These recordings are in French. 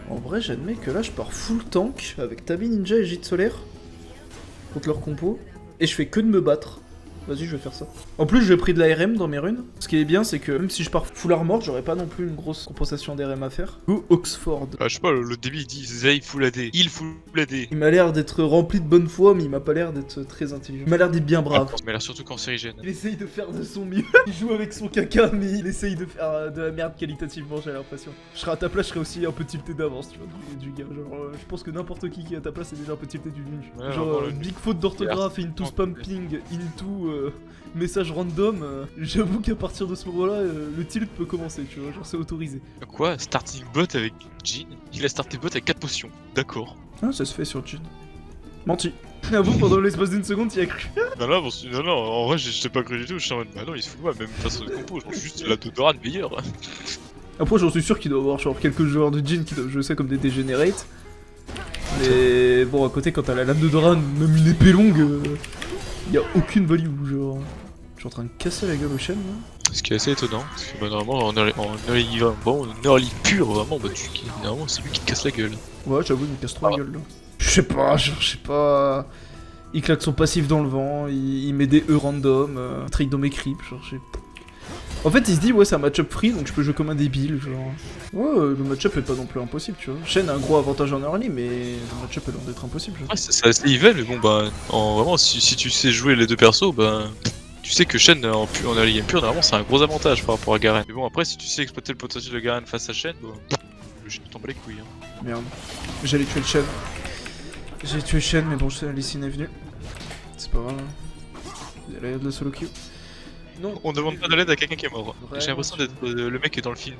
En vrai, j'admets que là, je pars full tank avec Tabi Ninja et Gîte Solaire contre leur compo, et je fais que de me battre. Vas-y, je vais faire ça. En plus, j'ai pris de la RM dans mes runes. Ce qui est bien, c'est que même si je pars full armor, j'aurais pas non plus une grosse compensation d'RM à faire. Ou Oxford. Bah, je sais pas, le début il dit Zay full AD, il full AD. Il m'a l'air d'être rempli de bonne foi, mais il m'a pas l'air d'être très intelligent. Il m'a l'air d'être bien brave. Il m'a l'air surtout cancérigène. Il essaye de faire de son mieux. Il joue avec son caca, mais il essaye de faire de la merde qualitativement, j'ai l'impression. Je serais à ta place, je serais aussi un peu tilté d'avance, tu vois, du gars. Genre, je pense que n'importe qui est à ta place est déjà un peu tilté du nul. Ouais, Genre, vraiment, big faute d'orthographe et into spamping, into message random. J'avoue qu'à partir de ce moment-là, le tilt peut commencer, tu vois, genre c'est autorisé. Quoi? Starting bot avec Jhin? Il a starté bot avec 4 potions. D'accord. Ah, ça se fait sur Jhin. Menti. Avoue, pendant l'espace d'une seconde, t'y as cru. Non, en vrai, j'étais pas cru du tout. Je suis en mode, bah non, il se fout pas, même façon de compo. Genre, juste la Dodoran meilleure. Après, j'en suis sûr qu'il doit y avoir genre quelques joueurs de Jhin qui doivent jouer ça comme des dégénérates. Mais bon, à côté, quand t'as la lame de Doran, même une épée longue, y a aucune value. Genre, je suis en train de casser la gueule aux chaînes là. Ce qui est assez étonnant, parce que bah, normalement, en early pur, vraiment, bah, normalement, c'est lui qui te casse la gueule. Ouais, j'avoue, il me casse trop la gueule là. Je sais pas, genre, je sais pas. Il claque son passif dans le vent, il met des E random, il trick dans mes creeps, genre, je sais pas. En fait, il se dit, ouais, c'est un match-up free, donc je peux jouer comme un débile, genre. Ouais, le match-up est pas non plus impossible, tu vois. Shen a un gros avantage en early, mais le match-up est loin d'être impossible, genre. Ouais, c'est assez evil, mais bon, bah, vraiment, si tu sais jouer les deux persos, bah. Tu sais que Shen en early game pur, normalement, c'est un gros avantage par rapport à Garen. Mais bon, après, si tu sais exploiter le potentiel de Garen face à Shen, bah. Le Shen tombe les couilles. Hein. Merde. J'allais tuer le Shen. J'ai tué Shen, mais bon, Lysine est venue. C'est pas grave. Il y a de la solo queue. Non. On demande pas de l'aide à quelqu'un qui est mort. Vraiment, J'ai l'impression d'être le mec dans le film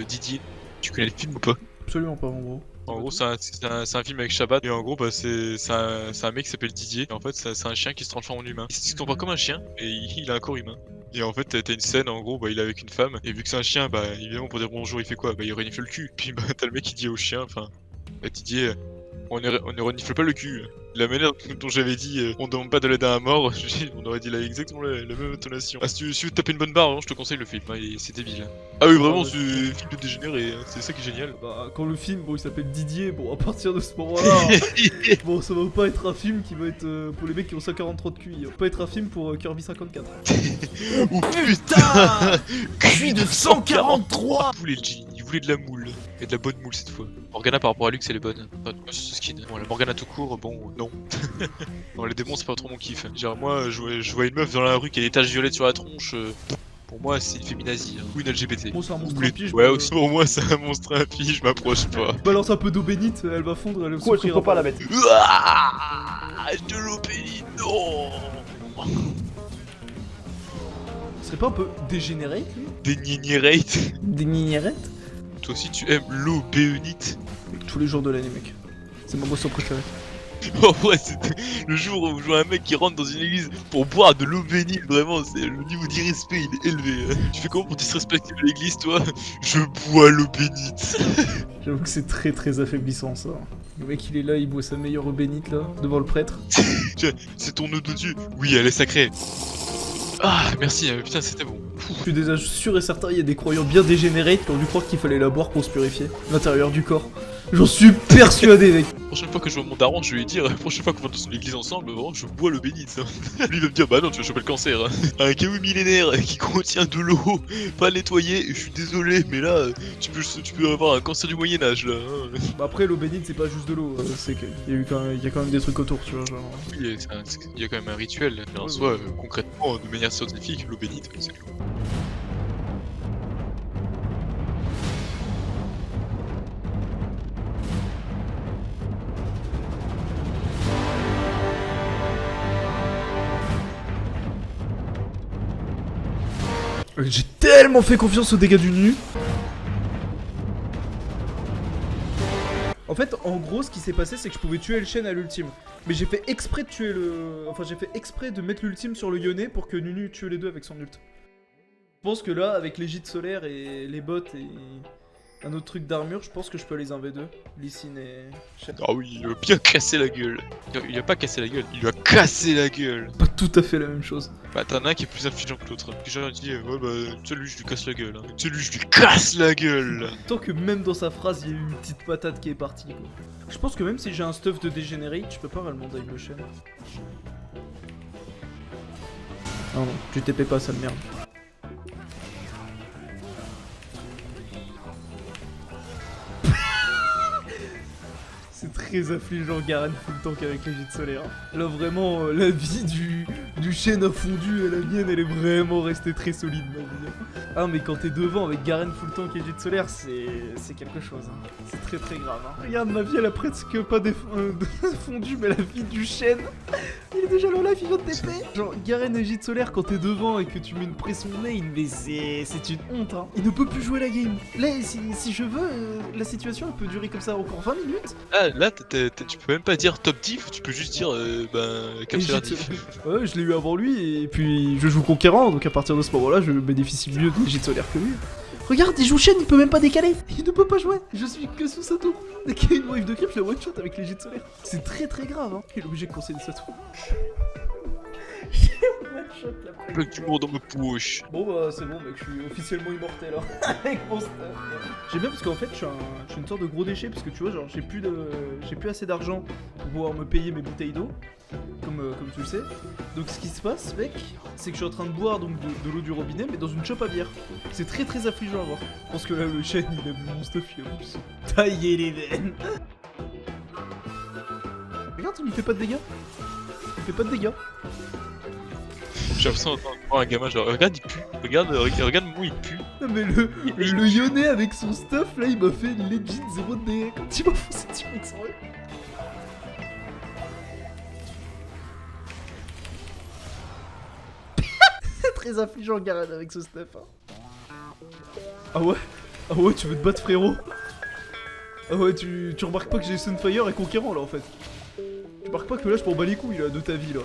Didier. Tu connais le film ou pas? Absolument pas, en gros. En gros, c'est un film avec Shabbat. Et en gros, bah, c'est un mec qui s'appelle Didier. Et en fait, c'est un chien qui se transforme en humain. Il se comporte comme un chien, et il a un corps humain. Et en fait, t'as une scène, en gros, bah, il est avec une femme. Et vu que c'est un chien, bah, évidemment, pour dire bonjour, il fait quoi? Bah, il renifle le cul. Puis, bah, t'as le mec qui dit au chien, enfin, bah, Didier, on ne renifle pas le cul. La manière dont j'avais dit, on demande pas de l'aide à un mort, on aurait dit là exactement la même intonation. Ah, si tu veux te taper une bonne barre, hein, je te conseille le film, hein, c'est débile. Ah oui, vraiment, c'est un film de dégénéré, hein, c'est ça qui est génial. Bah, quand le film, bon, il s'appelle Didier, bon, à partir de ce moment-là, bon, ça va pas être un film qui va être pour les mecs qui ont 143 de QI. Ça va pas être un film pour Kirby 54. Oh putain QI de 143. Il voulait le G, il voulait de la moule. Et de la bonne moule cette fois. Morgana par rapport à Lux elle est bonne. Enfin, ce skin. Bon, la Morgana tout court, bon, non. Bon, les démons c'est pas trop mon kiff. Genre moi, je vois une meuf dans la rue qui a des taches violettes sur la tronche. Pour moi, c'est une féminazie hein. Ou une LGBT. Bon, c'est un monstre à pige. Ouais, aussi pour moi, c'est un monstre à pige, je m'approche pas. Balance un peu d'eau bénite, elle va fondre, elle Quoi, je comprends pas la bête. De l'eau bénite, non. C'est pas un peu dégénéré lui? Des nignerate. Des nignérettes? Toi aussi tu aimes l'eau bénite. Tous les jours de l'année, mec. C'est ma boisson préférée. En vrai, c'était le jour où je vois un mec qui rentre dans une église pour boire de l'eau bénite, vraiment, c'est le niveau d'irrespect, il est élevé. Tu fais comment pour disrespecter l'église, toi? Je bois l'eau bénite. J'avoue que c'est très très affaiblissant ça. Le mec il est là, il boit sa meilleure eau bénite là, devant le prêtre. C'est ton eau de Dieu. Oui, elle est sacrée. Ah, merci, putain, c'était bon. Je suis déjà sûr et certain, il y a des croyants bien dégénérés qui ont dû croire qu'il fallait la boire pour se purifier. L'intérieur du corps. J'en suis persuadé, mec. La prochaine fois que je vois mon daron, je vais lui dire, la prochaine fois qu'on va dans l'église ensemble, vraiment, je bois l'eau bénite. Lui il va me dire, bah non, tu vas choper le cancer. Hein. Un caillou millénaire qui contient de l'eau, pas nettoyée, je suis désolé, mais là, tu peux avoir un cancer du Moyen-Âge, là. Hein. Bah après, l'eau bénite, c'est pas juste de l'eau, c'est qu'il y a quand même des trucs autour, tu vois, genre... Oui, il y a quand même un rituel, mais en soi, concrètement, de manière scientifique, l'eau bénite, c'est de l'eau. J'ai tellement fait confiance aux dégâts du nu. En fait, en gros, ce qui s'est passé, c'est que je pouvais tuer le Shen à l'ultime. Mais j'ai fait exprès de tuer le... Enfin, j'ai fait exprès de mettre l'ultime sur le Yone pour que Nunu tue les deux avec son ult. Je pense que là, avec les gîtes solaires et les bots Un autre truc d'armure, je pense que je peux les 1v2. Lysine et... Ah oui, il lui a bien cassé la gueule. Il a pas cassé la gueule, il lui a cassé la gueule. Pas tout à fait la même chose. Bah t'en as un qui est plus affligeant que l'autre. Genre il dit ouais bah celui je lui casse la gueule. Hein. Celui je lui casse la gueule. Tant que même dans sa phrase, il y a eu une petite patate qui est partie quoi. Je pense que même si j'ai un stuff de Degenerate, je peux pas réellement die le chêne. Non non, tu TP pas sale merde. C'est très affligeant Garen full tank avec les gîtes solaires. Là vraiment la vie du chêne a fondu et la mienne elle est vraiment restée très solide ma vie. Ah mais quand t'es devant avec Garen full tank et gîte solaire c'est quelque chose. Hein. C'est très très grave. Hein. Regarde ma vie elle a presque pas fondu mais la vie du chêne. Il est déjà low life, il vient de TP. Genre Garen et gîte solaire quand t'es devant et que tu mets une pression main, mais c'est une honte hein. Il ne peut plus jouer la game. Là si je veux, la situation elle peut durer comme ça encore 20 minutes. Ah là tu peux même pas dire top diff, tu peux juste dire capture diff. Ouais je l'ai eu avant lui et puis je joue conquérant donc à partir de ce moment là je bénéficie mieux de gîte solaire que lui. Regarde, il joue chaîne, il peut même pas décaler. Il ne peut pas jouer. Je suis que sous Sato. Dès qu'il y a une wave de creep, je la one shot avec les gîtes solaires. C'est très très grave. Hein. Il est obligé de conseiller Sato. J'ai one shot la Bloc d'humour dans ma poche. Bon bah c'est bon mec, je suis officiellement immortel hein. Avec mon stuff. J'aime bien parce qu'en fait je suis une sorte de gros déchet parce que tu vois genre j'ai plus assez d'argent pour pouvoir me payer mes bouteilles d'eau. Comme tu le sais. Donc ce qui se passe mec, c'est que je suis en train de boire donc de l'eau du robinet mais dans une chope à bière. C'est très très affligeant à voir. Je pense que là le chêne il a vu mon stuff, il a plus tailler les veines. Regarde il me fait pas de dégâts. Il fait pas de dégâts. J'ai l'impression d'entendre un gamin genre regarde il pue, regarde moi il pue. Non mais le Yone avec son stuff là il m'a fait legit 0 de dégâts quand il m'a foncé dessus avec son œil. C'est très affligeant Garen avec ce stuff hein. Ah ouais tu veux te battre frérot. Ah ouais tu remarques pas que j'ai Sunfire et Conquérant là en fait. Tu remarques pas que là je m'en bats les couilles là de ta vie là.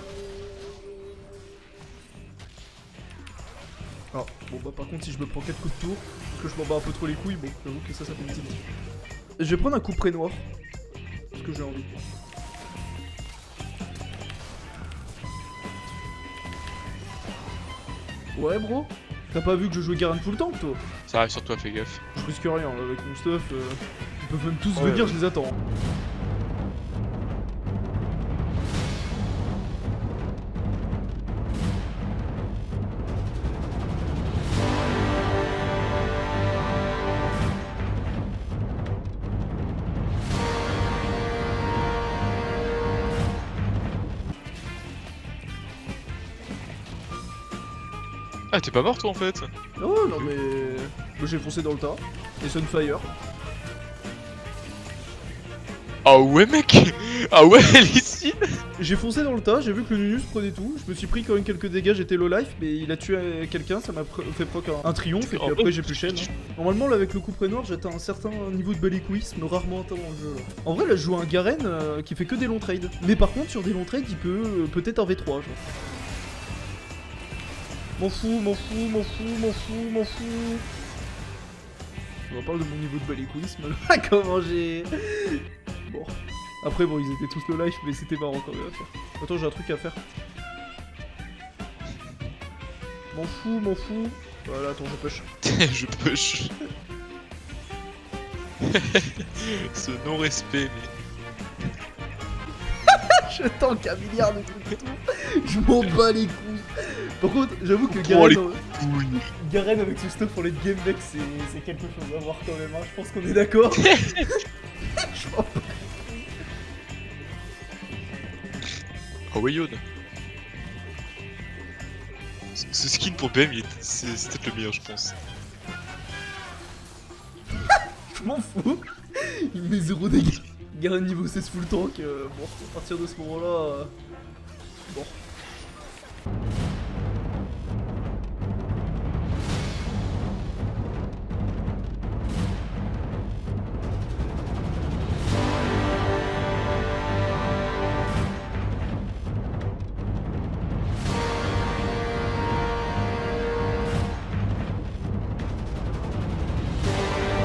Ah, bon bah par contre si je me prends 4 coups de tour, parce que je m'en bats un peu trop les couilles, bon j'avoue que ça fait une petite. Je vais prendre un coup près noir, parce que j'ai envie. Ouais bro, t'as pas vu que je jouais Garen full tank toi? Ça arrive sur toi, fais gaffe. Je risque rien là, avec mon stuff, ils peuvent même tous venir, je les attends. Ah t'es pas mort toi en fait. Oh non mais... Moi j'ai foncé dans le tas, et Sunfire. Ah ouais mec. Ah ouais Lysine. J'ai foncé dans le tas, j'ai vu que le Nunus prenait tout, je me suis pris quand même quelques dégâts, j'étais low life, mais il a tué quelqu'un, ça m'a fait proc un triomphe, et puis après j'ai plus chaîne. Hein. Normalement là avec le coup près noir, j'atteins un certain niveau de belliquisme, rarement atteint dans le jeu là. En vrai là je joue un Garen qui fait que des longs trades, mais par contre sur des longs trades il peut peut-être un V3 genre. M'en fous. On parle de mon niveau de belliquisme là, comment j'ai... Bon. Après bon ils étaient tous low life mais c'était marrant quand même à faire. Attends j'ai un truc à faire. M'en fous. Voilà attends je push. Je push. Ce non-respect mais... Je tank un milliard de trucs et tout. Je m'en bats les couilles. Par contre j'avoue que Garen avec ce stuff pour les game mec c'est quelque chose à voir quand même hein. Je pense qu'on est d'accord. Je m'en bats. Ah ouais Yone. Ce skin pour BM c'est peut-être le meilleur je pense. Je m'en fous. Il met 0 dégâts. Garen niveau 16 full tank, bon, à partir de ce moment-là... Bon.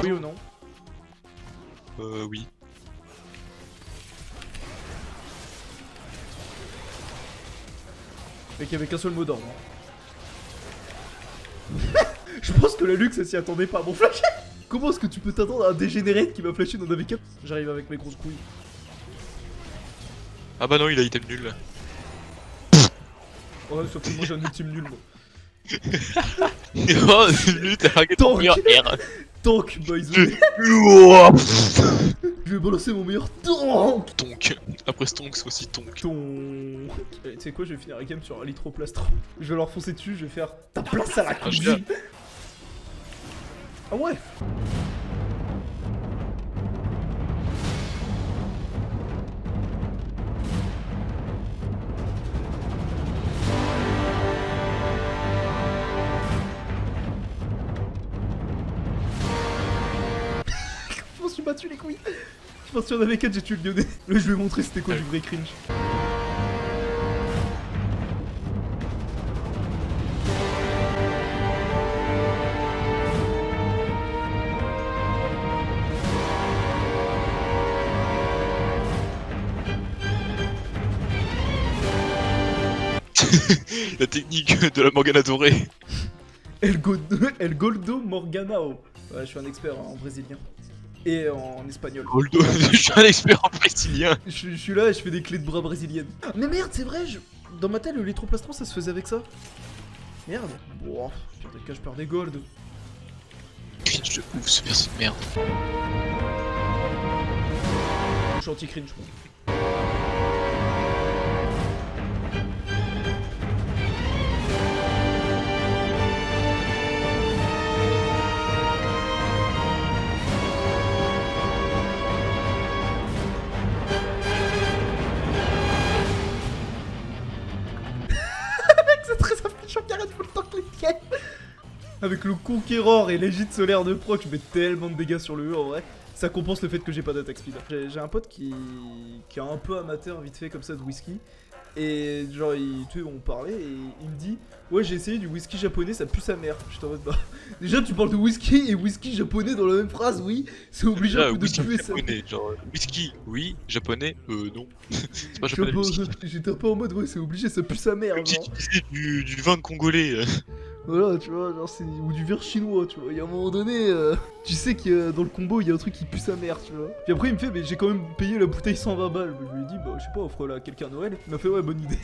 Oui ou non? oui. Mec, avec un seul mot d'ordre. Je pense que la Lux elle s'y attendait pas à mon flash. Comment est-ce que tu peux t'attendre à un dégénéré qui m'a flashé dans AV4? J'arrive avec mes grosses couilles. Ah bah non, il a item nul. Ouais, sauf que moi j'ai un ultime nul, moi. Oh, nul, t'as raqué ton Tank. meilleur R. Tank, by the way. Je vais balancer mon meilleur tank. Tonk. Après Stonk, c'est aussi Tonk. Allez, tu sais quoi, je vais finir la game sur un litroplastron. Je vais leur foncer dessus, je vais faire ta place à la je cuisine. Ah ouais. Je m'en suis battu les couilles. Je pense qu'il y en avait 4, j'ai tué le lyonnais. Là je vais montrer c'était quoi du vrai cringe. La technique de la Morgana dorée. El Goldo Morganao. Ouais, je suis un expert en brésilien. Et en espagnol. Goldo, je suis un expert en brésilien. Je suis là et je fais des clés de bras brésiliennes. Mais merde, c'est vrai, dans ma tête, le litroplastron ça se faisait avec ça. Merde. Bon, pire des cas, je perds des golds. Cringe de ouf, ce perso de merde. Je suis anti-cringe, je crois. C'est très affligeant qu'arrête faut le temps que les tiennes. Avec le conquérant et l'égide solaire de proc, je mets tellement de dégâts sur le E en vrai. Ça compense le fait que j'ai pas d'attaque speed. J'ai un pote qui est un peu amateur vite fait comme ça de whisky. Et genre, tu sais, on parlait et il me dit ouais, j'ai essayé du whisky japonais, ça pue sa mère. Je t'en mode bah. Déjà, tu parles de whisky et whisky japonais dans la même phrase, oui, c'est obligé un peu de Whisky tuer ça. japonais, genre whisky, oui, japonais, non. C'est pas japonais le whisky. J'étais un peu en mode ouais, c'est obligé, ça pue sa mère. Comme si Genre. tu disais du vin congolais. Voilà, tu vois, genre c'est. Ou du verre chinois, tu vois. Il y a un moment donné, tu sais que dans le combo, il y a un truc qui pue sa mère, tu vois. Puis après, il me fait, mais j'ai quand même payé la bouteille 120 balles. Je lui ai dit, bah, je sais pas, offre-la à quelqu'un à Noël. Il m'a fait, ouais, bonne idée.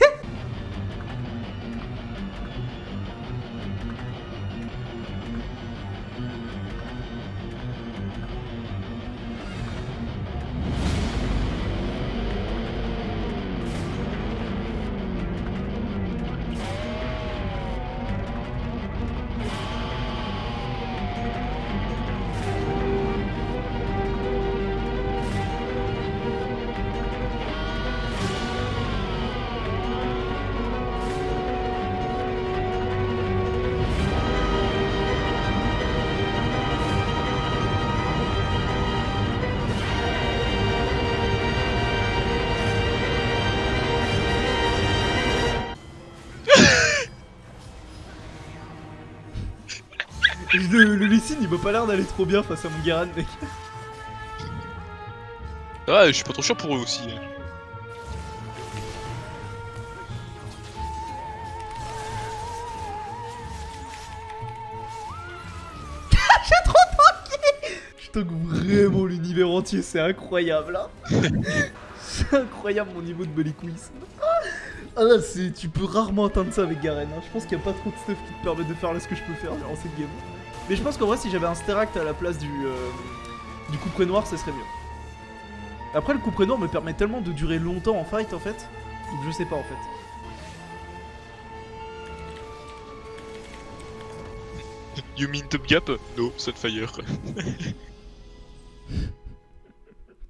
Le Lysine, il m'a pas l'air d'aller trop bien face à mon Garan, mec. Ah, je suis pas trop chiant pour eux aussi. Je tank vraiment l'univers entier, c'est incroyable, hein. C'est incroyable mon niveau de belly quiz. Ah là, tu peux rarement atteindre ça avec Garen, hein. Je pense qu'il n'y a pas trop de stuff qui te permet de faire là ce que je peux faire durant cette game. Mais je pense qu'en vrai, si j'avais un Steract à la place du couperet noir, ça serait mieux. Après, le couperet noir me permet tellement de durer longtemps en fight, en fait. Donc je sais pas, en fait. You mean Top Gap? No, Sunfire.